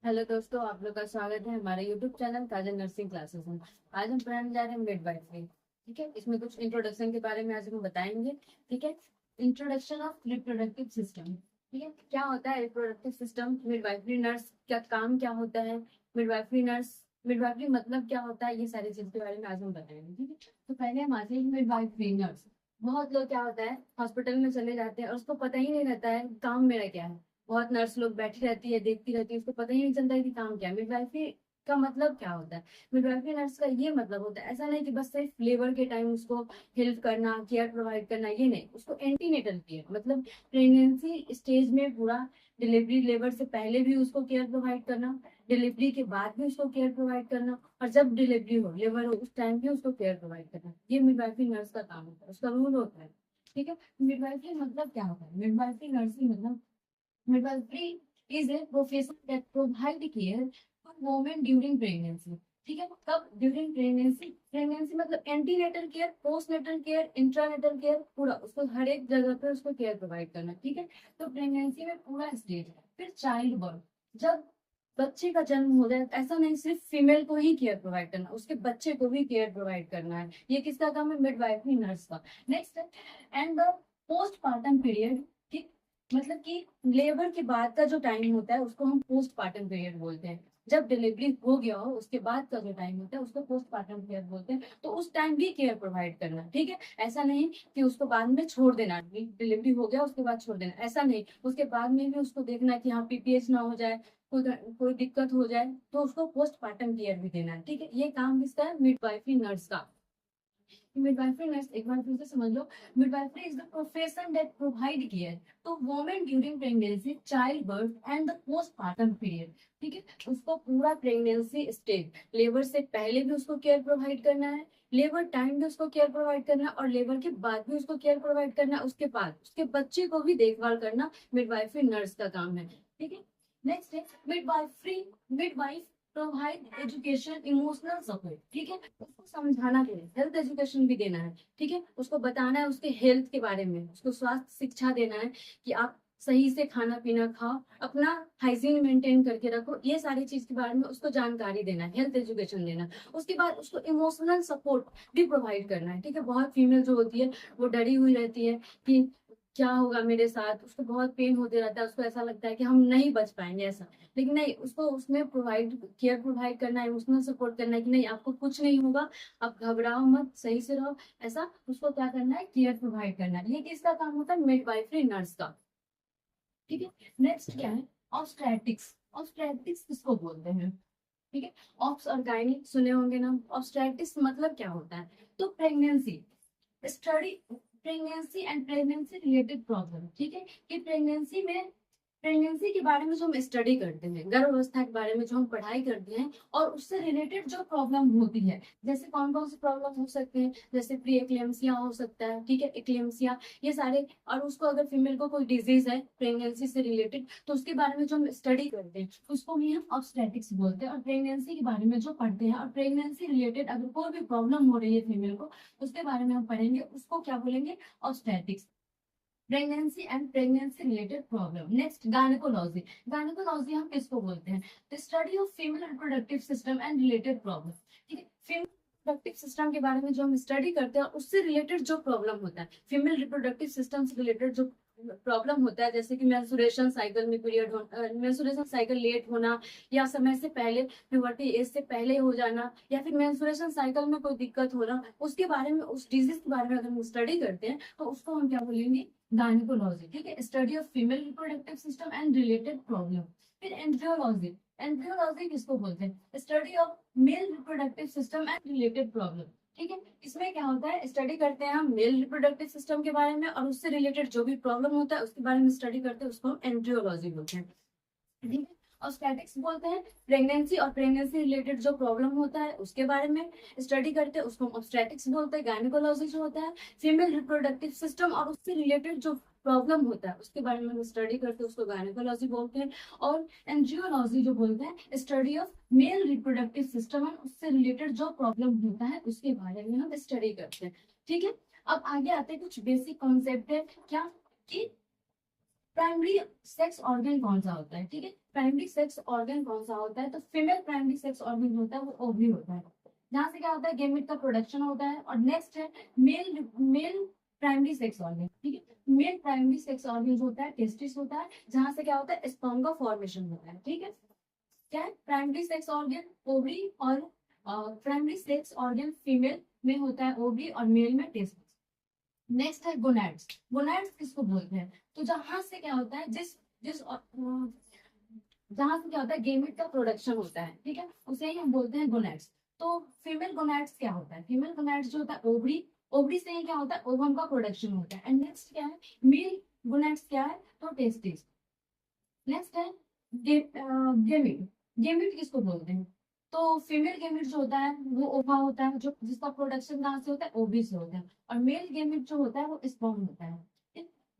Hello दोस्तों, आप लोग का स्वागत है हमारे यूट्यूब चैनल काजल नर्सिंग क्लासेस में। आज हम पढ़ाने जा रहे हैं मिडवाइफरी। ठीक है, इसमें कुछ इंट्रोडक्शन के बारे में आज हम बताएंगे। ठीक है, इंट्रोडक्शन ऑफ रिप्रोडक्टिव सिस्टम। ठीक है, क्या होता है रिप्रोडक्टिव सिस्टम, मिडवाइफरी नर्स का काम क्या होता है, मिडवाइफरी नर्स, मिडवाइफरी मतलब क्या होता है, ये सारी चीज के बारे में आज हम बताएंगे। ठीक है, तो पहले हम आते हैं मिडवाइफरी नर्स। बहुत लोग क्या होता है हॉस्पिटल में चले जाते हैं और उसको पता ही नहीं रहता है काम मेरा क्या है। बहुत नर्स लोग बैठी रहती है, देखती रहती है, उसको पता ही नहीं चलता है कि काम क्या है। मिडवाइफरी का मतलब क्या होता है। मिडवाइफरी नर्स का ये मतलब होता है, ऐसा नहीं कि बस सिर्फ लेबर के टाइम उसको हेल्प करना, केयर प्रोवाइड करना, ये नहीं। उसको एंटीनेटल केयर मतलब प्रेगनेंसी स्टेज में पूरा, डिलीवरी लेबर से पहले भी उसको केयर प्रोवाइड करना, डिलीवरी के बाद भी उसको केयर प्रोवाइड करना, और जब डिलीवरी हो, लेबर हो, उस टाइम भी उसको केयर प्रोवाइड करना। ये मिडवाइफरी नर्स का काम होता है, उसका रूल होता है। ठीक है, मिडवाइफरी मतलब क्या होता है। मिडवाइफरी नर्सिंग मतलब midwifery is a profession that provide care for women during pregnancy। ठीक है, कब ड्यूरिंग प्रेगनेंसी, प्रेगनेंसी मतलब antenatal care, postnatal care, intranatal care, पूरा उसको हर एक जगह पे उसको केयर प्रोवाइड करना। ठीक है, तो प्रेगनेंसी में पूरा स्टेज है। फिर चाइल्ड बर्थ, जब बच्चे का जन्म हो जाए, ऐसा नहीं सिर्फ फीमेल को ही केयर प्रोवाइड करना, उसके बच्चे को भी केयर प्रोवाइड करना है। ये किसका काम है, मिडवाइफरी नर्स का। नेक्स्ट है एंड द पोस्टपार्टम पीरियड। ठीक, मतलब कि लेबर के बाद का जो टाइम होता है उसको हम पोस्टपार्टम पीरियड बोलते हैं। जब डिलीवरी हो गया हो उसके बाद का जो टाइम होता है उसको पोस्टपार्टम पीरियड बोलते हैं। तो उस टाइम भी केयर प्रोवाइड करना। ठीक है, ऐसा नहीं कि उसको बाद में छोड़ देना, डिलीवरी हो गया उसके बाद छोड़ देना, ऐसा नहीं। उसके बाद में भी उसको देखना है कि हाँ पीपीएच ना हो जाए, कोई कोई दिक्कत हो जाए तो उसको पोस्टपार्टम केयर भी देना है। ठीक है, ये काम किसका है, मिडवाइफरी नर्स का। मिडवाइफरी नर्स एक बार फिर से समझ लो। Midwifery is the profession that provide care to women during pregnancy, child birth and the postpartum period. ठीक है, उसको पूरा प्रेगनेंसी स्टेज, लेबर से पहले भी उसको केयर प्रोवाइड करना है, लेबर टाइम भी उसको केयर प्रोवाइड करना है, और लेबर के बाद भी उसको केयर प्रोवाइड करना है। उसके बाद उसके बच्चे को भी देखभाल करना मिडवाइफरी नर्स का काम है। ठीक है, नेक्स्ट है midwifery, midwife provide education, emotional support. ठीक है, उसको समझाना भी है, हेल्थ एजुकेशन भी देना है। ठीक है, उसको बताना है उसके हेल्थ के बारे में, उसको स्वास्थ्य शिक्षा देना है कि आप सही से खाना पीना खाओ, अपना हाइजीन मेंटेन करके रखो, ये सारी चीज के बारे में उसको जानकारी देना है, हेल्थ एजुकेशन देना है। उसके बाद उसको इमोशनल सपोर्ट भी प्रोवाइड करना है। ठीक है, बहुत फीमेल जो होती है वो डरी हुई रहती है कि क्या होगा मेरे साथ, उसको बहुत पेन होते रहता है, उसको ऐसा लगता है कि हम नहीं बच पाएंगे ऐसा। लेकिन नहीं, उसको उसमें प्रोवाइड, केयर प्रोवाइड करना है, इमोशनल सपोर्ट करना है कि नहीं आपको कुछ नहीं होगा, आप घबराओ मत, सही से रहो। ऐसा उसको क्या करना है, केयर प्रोवाइड करना है। ये किसका काम होता है, मिडवाइफरी नर्स का। ठीक है, नेक्स्ट क्या है, ऑब्स्टेट्रिक्स। ऑब्स्टेट्रिक्स किसको बोलते हैं। ठीक है, ऑब्स और गायनी सुने होंगे ना। ऑब्स्टेट्रिक्स मतलब क्या होता है, तो pregnancy study, pregnancy and pregnancy related problem. ठीक है, कि प्रेगनेंसी में, प्रेगनेंसी के बारे में जो हम स्टडी करते हैं, गर्भावस्था के बारे में जो हम पढ़ाई करते हैं, और उससे रिलेटेड जो प्रॉब्लम होती है, जैसे कौन कौन से प्रॉब्लम हो सकते हैं, जैसे प्री एक्लेम्सिया हो सकता है। ठीक है, एक्लेम्सिया, ये सारे। और उसको अगर फीमेल को कोई डिजीज है प्रेगनेंसी से रिलेटेड तो उसके बारे में जो हम स्टडी करते हैं उसको भी हम ऑब्स्टेटिक्स बोलते हैं। और प्रेगनेंसी के बारे में जो पढ़ते हैं और प्रेगनेंसी रिलेटेड अगर कोई भी प्रॉब्लम हो रही है फीमेल को, उसके बारे में हम पढ़ेंगे, उसको क्या बोलेंगे, obstetrics. Pregnancy and pregnancy related problem. Next, gynaecology. Gynaecology हम किसको बोलते हैं, the study of female reproductive system and related problem. ठीक है, फीमेल रिप्रोडक्टिव सिस्टम के बारे में जो हम स्टडी करते हैं उससे रिलेटेड जो प्रॉब्लम होता है, फीमेल रिप्रोडक्टिव सिस्टम से रिलेटेड जो प्रॉब्लम होता है, जैसे कि मेंस्ट्रुएशन साइकिल में पीरियड हो, मेंस्ट्रुएशन साइकिल लेट होना, या समय से पहले, प्यूबर्टी एज से पहले हो जाना, या फिर मेंस्ट्रुएशन साइकिल में कोई दिक्कत होना, उसके बारे में, उस डिजीज के बारे में अगर हम स्टडी करते हैं तो उसको हम क्या बोलेंगे, गायनेकोलॉजी। ठीक है, study of female reproductive system and related problem. फिर एंड्रियोलॉजी। एंड्रियोलॉजी किसको बोलते हैं, study of male reproductive system and related problem. ठीक है, इसमें क्या होता है, स्टडी करते हैं हम मेल रिप्रोडक्टिव सिस्टम के बारे में, और उससे रिलेटेड जो भी प्रॉब्लम होता है उसके बारे में स्टडी करते हैं, उसको हम एंड्रियोलॉजी बोलते हैं। ठीक है, और स्टैटिक्स बोलते हैं प्रेगनेंसी और प्रेगनेंसी रिलेटेड जो प्रॉब्लम होता है उसके बारे में स्टडी करते हैं, उसको ऑब्स्टेटिक्स बोलते हैं। गायनेकोलॉजी जो होता है फीमेल रिप्रोडक्टिव सिस्टम और उससे रिलेटेड जो प्रॉब्लम होता है उसके बारे में हम स्टडी करते हैं, उसको गायनेकोलॉजी बोलते हैं। और एंजियोलॉजी जो बोलते हैं study of male reproductive system और उससे रिलेटेड जो प्रॉब्लम होता है उसके बारे में हम स्टडी करते हैं। ठीक है, अब आगे आते हैं कुछ बेसिक कॉन्सेप्ट है क्या, कि प्राइमरी सेक्स ऑर्गन कौन सा होता है, ठीक है, प्राइमरी सेक्स ऑर्गन कौन सा होता है, तो फीमेल प्राइमरी सेक्स ऑर्गन होता है वो ओवरी होता है, जहाँ से क्या होता है गेमेट का प्रोडक्शन होता है। और नेक्स्ट है male male primary sex organ, ठीक है, मेल प्राइमरी सेक्स ऑर्गन होता है टेस्टिस होता है, जहाँ से क्या होता है स्पर्म का फॉर्मेशन होता है, ठीक है। क्या है प्राइमरी सेक्स ऑर्गन ओवरी, और प्राइमरी सेक्स ऑर्गन फीमेल में होता है ओवरी और मेल में टेस्टिस। नेक्स्ट है गोनैड्स। गोनैड्स किसको बोलते हैं, तो जहां से क्या होता है जिस जिस जहां से क्या होता है गेमेट का प्रोडक्शन होता है, ठीक है, उसे ही हम बोलते हैं गोनैड्स। तो फीमेल गोनैड्स क्या होता है, फीमेल गोनैड्स जो होता है ओवरी, ओवरी से ही क्या होता है ओवम का प्रोडक्शन होता है। एंड नेक्स्ट क्या है मेल गोनैड्स क्या है, तो टेस्टिस। नेक्स्ट है गेमिट। गेमिट किसको बोलते हैं, तो फीमेल गेमिट जो होता है वो ओवा होता है, जो जिसका प्रोडक्शन कहाँ से होता है ओवी से होता है, और मेल गेमिट जो होता है वो स्पर्म होता है।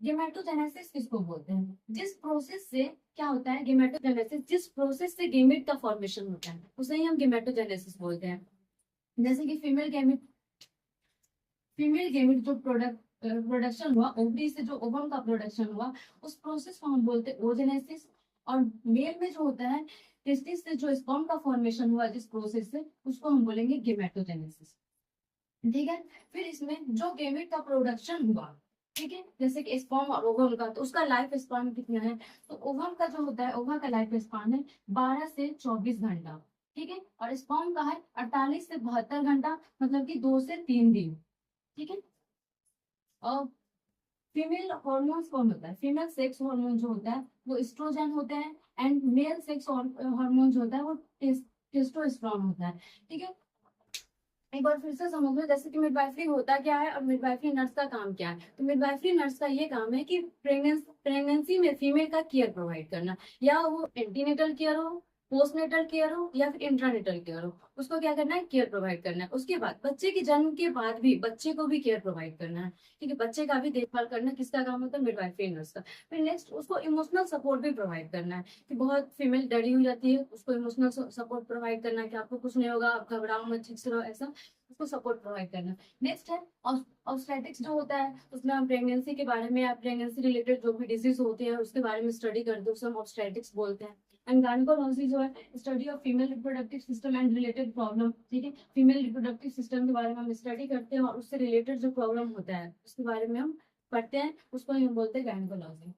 गेमेटोजेनेसिस किसको बोलते हैं, जिस प्रोसेस से क्या होता है गेमेटोजेनेसिस, जिस प्रोसेस से गेमिट का फॉर्मेशन होता है उसे ही हम गेमेटोजेनेसिस बोलते हैं। जैसे कि फीमेल गेमिट जो प्रोडक्शन हुआ ओवरी से, जो ओवम का प्रोडक्शन हुआ, उस प्रोसेस को हम बोलते हैं ओजेनेसिस। और मेल में जो होता है टेस्टिस से जो स्पर्म का फॉर्मेशन हुआ जिस प्रोसेस से, उसको हम बोलेंगे गेमेटोजेनेसिस, ठीक है। फिर इसमें जो गेमेट का प्रोडक्शन हुआ, ठीक है, जैसे कि स्पर्म और ओवम का, तो उसका लाइफ स्पान कितना है, तो ओवम का जो होता है ओवा का लाइफ स्पान है 12 से 24 घंटा, ठीक है, और स्पर्म का है 48 से 72 घंटा, मतलब कि 2 से 3 दिन, ठीक है। और फीमेल हॉर्मोन्स कौन होता है, फीमेल सेक्स हार्मोन जो होता है वो एस्ट्रोजन होते हैं, एंड मेल सेक्स हार्मोन जो होता है वो टेस्टोस्टेरोन होता है, ठीक है। एक बार फिर से समझ लो, जैसे कि मिडवाइफरी होता क्या है और मिडवाइफरी नर्स का काम क्या है। तो मिडवाइफरी नर्स का ये काम है कि प्रेगनेंसी में फीमेल का केयर प्रोवाइड करना, या वो एंटीनेटल केयर हो, पोस्टनेटल केयर हो, या फिर इंट्रानेटल केयर हो, उसको क्या करना है केयर प्रोवाइड करना है। उसके बाद बच्चे के जन्म के बाद भी बच्चे को भी केयर प्रोवाइड करना है, ठीक है, बच्चे का भी देखभाल करना किसका काम होता है मिडवाइफरी नर्स का। फिर नेक्स्ट उसको इमोशनल सपोर्ट भी प्रोवाइड करना है, कि बहुत फीमेल डरी हुई जाती है, उसको इमोशनल सपोर्ट प्रोवाइड करना है कि आपको कुछ नहीं होगा, आप घबराओ मत, ठीक से रहो, ऐसा उसको सपोर्ट प्रोवाइड करना। नेक्स्ट है ऑब्स्टेट्रिक्स जो होता है, उसमें हम प्रेगनेंसी के बारे में या प्रेगनेंसी रिलेटेड जो भी डिजीज होती है उसके बारे में स्टडी करते हैं, उसे हम ऑब्स्टेट्रिक्स बोलते हैं। एंड गायनेकोलॉजी जो है study of female reproductive system and related problem, ठीक है, फीमेल रिप्रोडक्टिव सिस्टम के बारे में हम स्टडी करते हैं और उससे रिलेटेड जो प्रॉब्लम होता है उसके बारे में हम पढ़ते हैं, उसको हम बोलते हैं गायनेकोलॉजी।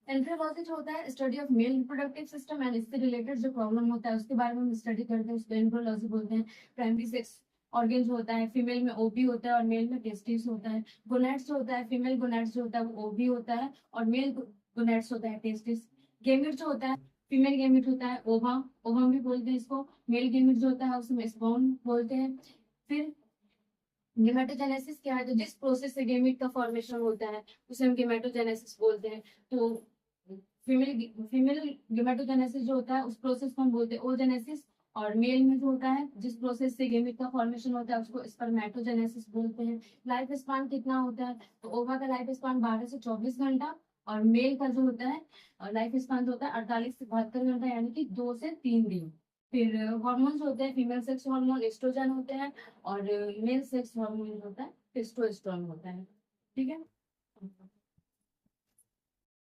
एंड्रोलॉजी जो होता है study of male reproductive system and इससे रिलेटेड जो प्रॉब्लम होता है उसके बारे में हम स्टडी करते हैं, उसको एंड्रोलॉजी बोलते हैं। प्राइमरी सेक्स ऑर्गन जो होता है फीमेल में ओबी होता है और मेल में टेस्टिस होता है। गोनैड्स जो होता है फीमेल गोनैड्स जो होता है वो ओबी होता है और मेल गोनैड्स होता है टेस्टिस। गेमिट जो होता है फीमेल गेमिट होता है ओवा, ओवम भी बोलते हैं इसको। मेल गेमिट जो होता है उसमें स्पर्म बोलते हैं। फिर गेमेटोजेनेसिस क्या है, तो जिस प्रोसेस से गेमिट का फॉर्मेशन होता है उसे हम गेमेटोजेनेसिस बोलते हैं। तो फीमेल गेमेटोजेनेसिस जो होता है उस प्रोसेस को हम बोलते हैं ओजेनेसिस, और मेल में जो होता है जिस प्रोसेस से गेमिट का फॉर्मेशन होता है उसको स्पर्मेटोजेनेसिस बोलते हैं। लाइफ स्पान कितना होता है, तो ओवा का लाइफ स्पान 12 से 24 घंटा, और मेल का जो होता है लाइफ स्पान जो होता है 48 से 72 घंटा, यानी कि 2 से 3 दिन। फिर हॉर्मोन्स होते हैं, फीमेल सेक्स हार्मोन एस्ट्रोजन होते हैं और मेल सेक्स हार्मोन होता है टेस्टोस्टेरोन होता है, ठीक है।